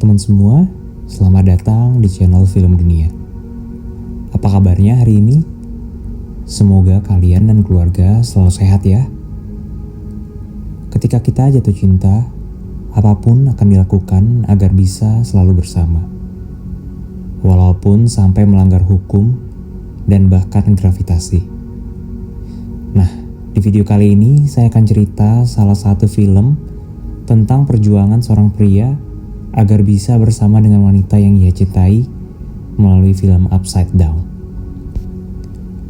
teman semua, selamat datang di channel Film Dunia. Apa kabarnya hari ini? Semoga kalian dan keluarga selalu sehat ya. Ketika kita jatuh cinta, apapun akan dilakukan agar bisa selalu bersama. Walaupun sampai melanggar hukum dan bahkan gravitasi. Nah, di video kali ini saya akan cerita salah satu film tentang perjuangan seorang pria agar bisa bersama dengan wanita yang ia cintai melalui film Upside Down.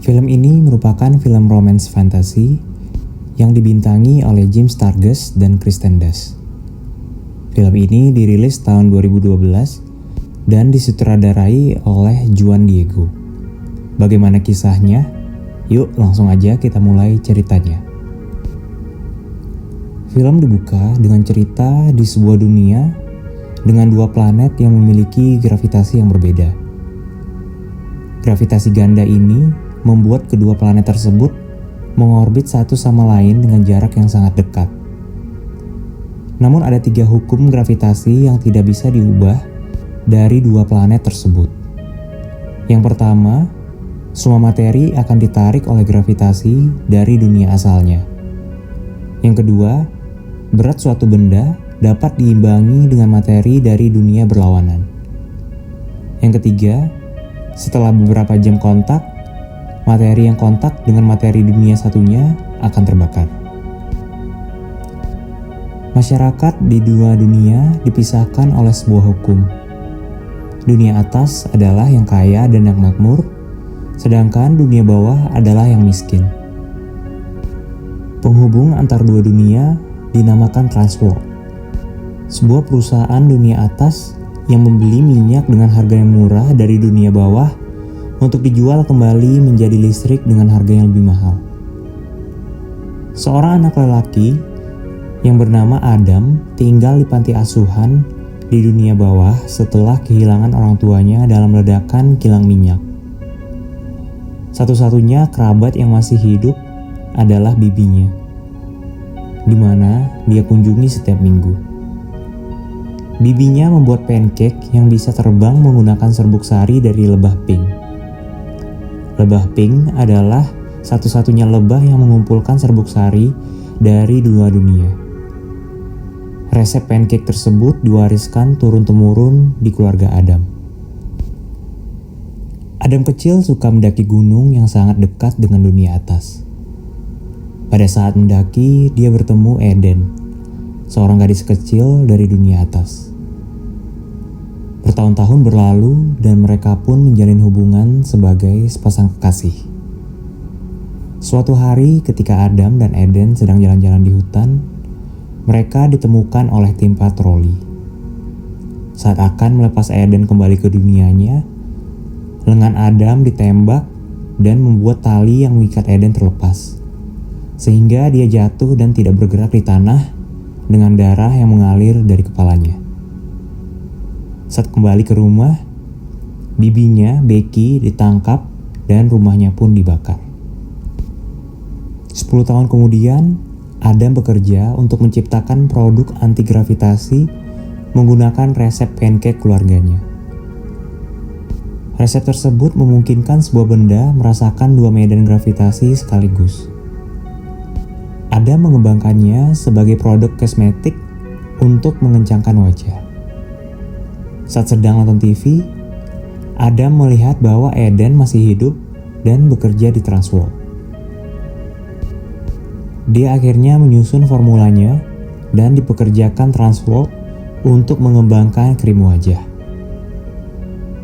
Film ini merupakan film romance fantasy yang dibintangi oleh Jim Sturgess dan Kristen Dunst. Film ini dirilis tahun 2012 dan disutradarai oleh Juan Diego. Bagaimana kisahnya? Yuk langsung aja kita mulai ceritanya. Film dibuka dengan cerita di sebuah dunia dengan dua planet yang memiliki gravitasi yang berbeda. Gravitasi ganda ini membuat kedua planet tersebut mengorbit satu sama lain dengan jarak yang sangat dekat. Namun ada 3 hukum gravitasi yang tidak bisa diubah dari dua planet tersebut. Yang pertama, semua materi akan ditarik oleh gravitasi dari dunia asalnya. Yang kedua, berat suatu benda dapat diimbangi dengan materi dari dunia berlawanan. Yang ketiga, setelah beberapa jam kontak, materi yang kontak dengan materi dunia satunya akan terbakar. Masyarakat di dua dunia dipisahkan oleh sebuah hukum. Dunia atas adalah yang kaya dan yang makmur, sedangkan dunia bawah adalah yang miskin. Penghubung antar dua dunia dinamakan Transworld. Sebuah perusahaan dunia atas yang membeli minyak dengan harga yang murah dari dunia bawah untuk dijual kembali menjadi listrik dengan harga yang lebih mahal. Seorang anak lelaki yang bernama Adam tinggal di panti asuhan di dunia bawah setelah kehilangan orang tuanya dalam ledakan kilang minyak. Satu-satunya kerabat yang masih hidup adalah bibinya, di mana dia kunjungi setiap minggu. Bibinya membuat pancake yang bisa terbang menggunakan serbuk sari dari lebah pink. Lebah pink adalah satu-satunya lebah yang mengumpulkan serbuk sari dari dua dunia. Resep pancake tersebut diwariskan turun-temurun di keluarga Adam. Adam kecil suka mendaki gunung yang sangat dekat dengan dunia atas. Pada saat mendaki, dia bertemu Eden, seorang gadis kecil dari dunia atas. Bertahun-tahun berlalu dan mereka pun menjalin hubungan sebagai sepasang kekasih. Suatu hari ketika Adam dan Eden sedang jalan-jalan di hutan, mereka ditemukan oleh tim patroli. Saat akan melepas Eden kembali ke dunianya, lengan Adam ditembak dan membuat tali yang mengikat Eden terlepas, sehingga dia jatuh dan tidak bergerak di tanah dengan darah yang mengalir dari kepalanya. Saat kembali ke rumah, bibinya, Becky, ditangkap dan rumahnya pun dibakar. 10 tahun kemudian, Adam bekerja untuk menciptakan produk anti-gravitasi menggunakan resep pancake keluarganya. Resep tersebut memungkinkan sebuah benda merasakan dua medan gravitasi sekaligus. Adam mengembangkannya sebagai produk kosmetik untuk mengencangkan wajah. Saat sedang nonton TV, Adam melihat bahwa Eden masih hidup dan bekerja di Transworld. Dia akhirnya menyusun formulanya dan dipekerjakan Transworld untuk mengembangkan krim wajah.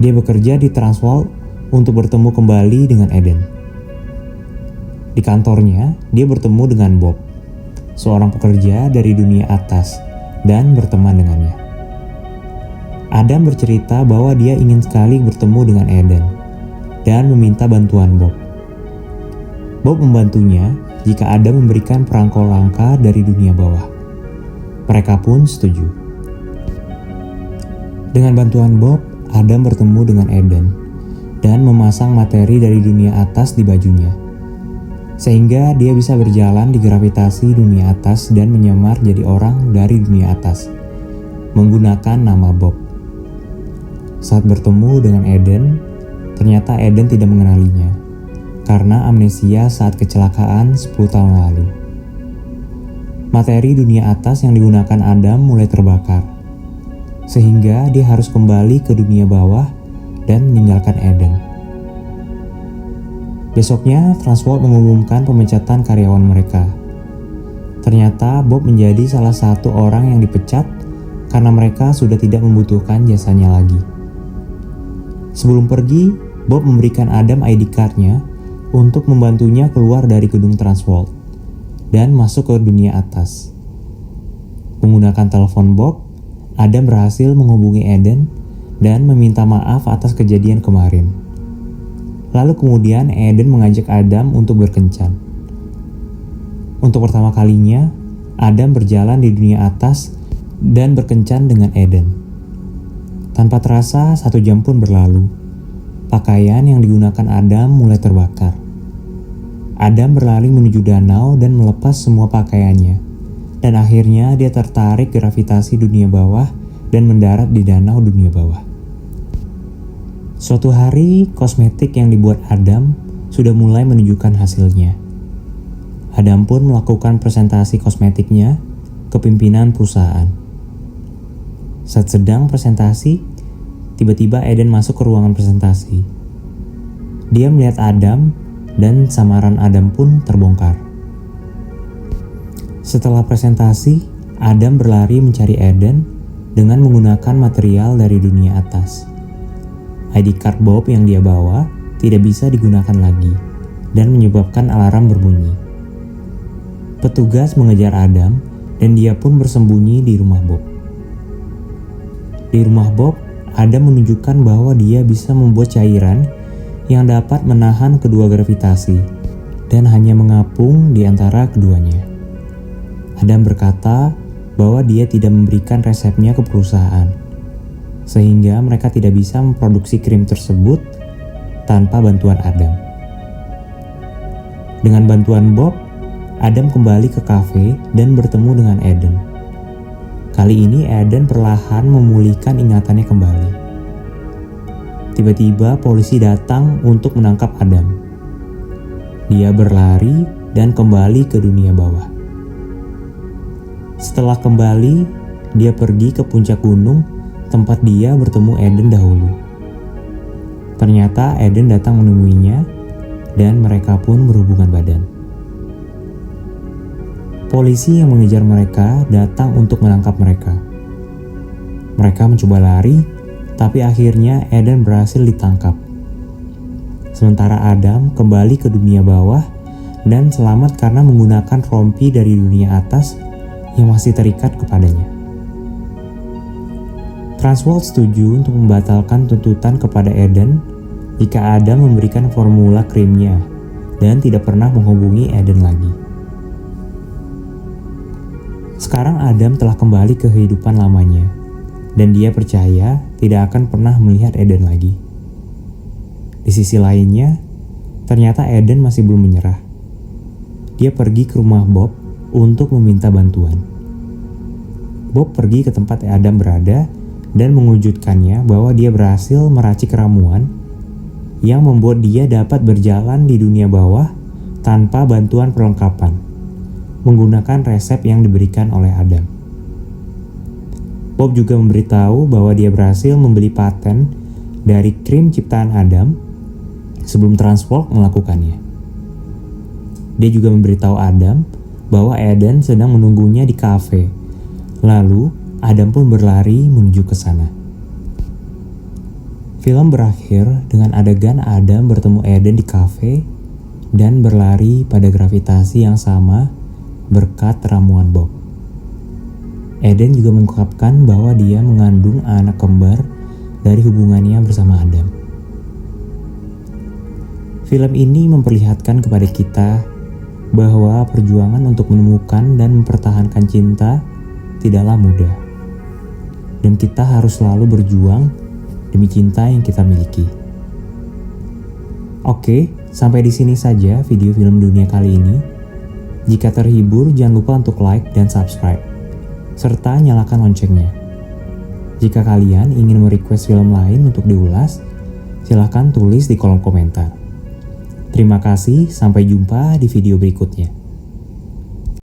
Dia bekerja di Transworld untuk bertemu kembali dengan Eden. Di kantornya, dia bertemu dengan Bob, seorang pekerja dari dunia atas, dan berteman dengannya. Adam bercerita bahwa dia ingin sekali bertemu dengan Eden dan meminta bantuan Bob. Bob membantunya jika Adam memberikan perangkul langka dari dunia bawah. Mereka pun setuju. Dengan bantuan Bob, Adam bertemu dengan Eden dan memasang materi dari dunia atas di bajunya, sehingga dia bisa berjalan di gravitasi dunia atas dan menyamar jadi orang dari dunia atas menggunakan nama Bob. Saat bertemu dengan Eden, ternyata Eden tidak mengenalinya karena amnesia saat kecelakaan 10 tahun lalu. Materi dunia atas yang digunakan Adam mulai terbakar, sehingga dia harus kembali ke dunia bawah dan meninggalkan Eden. Besoknya, Transworld mengumumkan pemecatan karyawan mereka. Ternyata Bob menjadi salah satu orang yang dipecat karena mereka sudah tidak membutuhkan jasanya lagi. Sebelum pergi, Bob memberikan Adam ID card-nya untuk membantunya keluar dari gedung Transworld dan masuk ke dunia atas. Menggunakan telepon Bob, Adam berhasil menghubungi Eden dan meminta maaf atas kejadian kemarin. Lalu kemudian Eden mengajak Adam untuk berkencan. Untuk pertama kalinya, Adam berjalan di dunia atas dan berkencan dengan Eden. Tanpa terasa, 1 jam pun berlalu. Pakaian yang digunakan Adam mulai terbakar. Adam berlari menuju danau dan melepas semua pakaiannya. Dan akhirnya dia tertarik gravitasi dunia bawah dan mendarat di danau dunia bawah. Suatu hari, kosmetik yang dibuat Adam sudah mulai menunjukkan hasilnya. Adam pun melakukan presentasi kosmetiknya ke pimpinan perusahaan. Saat sedang presentasi, tiba-tiba Eden masuk ke ruangan presentasi. Dia melihat Adam dan samaran Adam pun terbongkar. Setelah presentasi, Adam berlari mencari Eden dengan menggunakan material dari dunia atas. ID card Bob yang dia bawa tidak bisa digunakan lagi dan menyebabkan alarm berbunyi. Petugas mengejar Adam dan dia pun bersembunyi di rumah Bob. Di rumah Bob, Adam menunjukkan bahwa dia bisa membuat cairan yang dapat menahan kedua gravitasi dan hanya mengapung di antara keduanya. Adam berkata bahwa dia tidak memberikan resepnya ke perusahaan, sehingga mereka tidak bisa memproduksi krim tersebut tanpa bantuan Adam. Dengan bantuan Bob, Adam kembali ke kafe dan bertemu dengan Eden. Kali ini Eden perlahan memulihkan ingatannya kembali. Tiba-tiba polisi datang untuk menangkap Adam. Dia berlari dan kembali ke dunia bawah. Setelah kembali, dia pergi ke puncak gunung tempat dia bertemu Eden dahulu. Ternyata Eden datang menemuinya dan mereka pun berhubungan badan. Polisi yang mengejar mereka datang untuk menangkap mereka. Mereka mencoba lari, tapi akhirnya Eden berhasil ditangkap. Sementara Adam kembali ke dunia bawah dan selamat karena menggunakan rompi dari dunia atas yang masih terikat kepadanya. Transworld setuju untuk membatalkan tuntutan kepada Eden jika Adam memberikan formula krimnya dan tidak pernah menghubungi Eden lagi. Sekarang Adam telah kembali ke kehidupan lamanya, dan dia percaya tidak akan pernah melihat Eden lagi. Di sisi lainnya, ternyata Eden masih belum menyerah. Dia pergi ke rumah Bob untuk meminta bantuan. Bob pergi ke tempat Adam berada dan mengejutkannya bahwa dia berhasil meracik ramuan yang membuat dia dapat berjalan di dunia bawah tanpa bantuan perlengkapan, menggunakan resep yang diberikan oleh Adam. Bob juga memberitahu bahwa dia berhasil membeli paten dari krim ciptaan Adam sebelum Transworld melakukannya. Dia juga memberitahu Adam bahwa Eden sedang menunggunya di kafe. Lalu, Adam pun berlari menuju ke sana. Film berakhir dengan adegan Adam bertemu Eden di kafe dan berlari pada gravitasi yang sama berkat ramuan Bob. Eden juga mengungkapkan bahwa dia mengandung anak kembar dari hubungannya bersama Adam. Film ini memperlihatkan kepada kita bahwa perjuangan untuk menemukan dan mempertahankan cinta tidaklah mudah. Dan kita harus selalu berjuang demi cinta yang kita miliki. Oke, sampai di sini saja video film dunia kali ini. Jika terhibur, jangan lupa untuk like dan subscribe, serta nyalakan loncengnya. Jika kalian ingin merequest film lain untuk diulas, silahkan tulis di kolom komentar. Terima kasih, sampai jumpa di video berikutnya.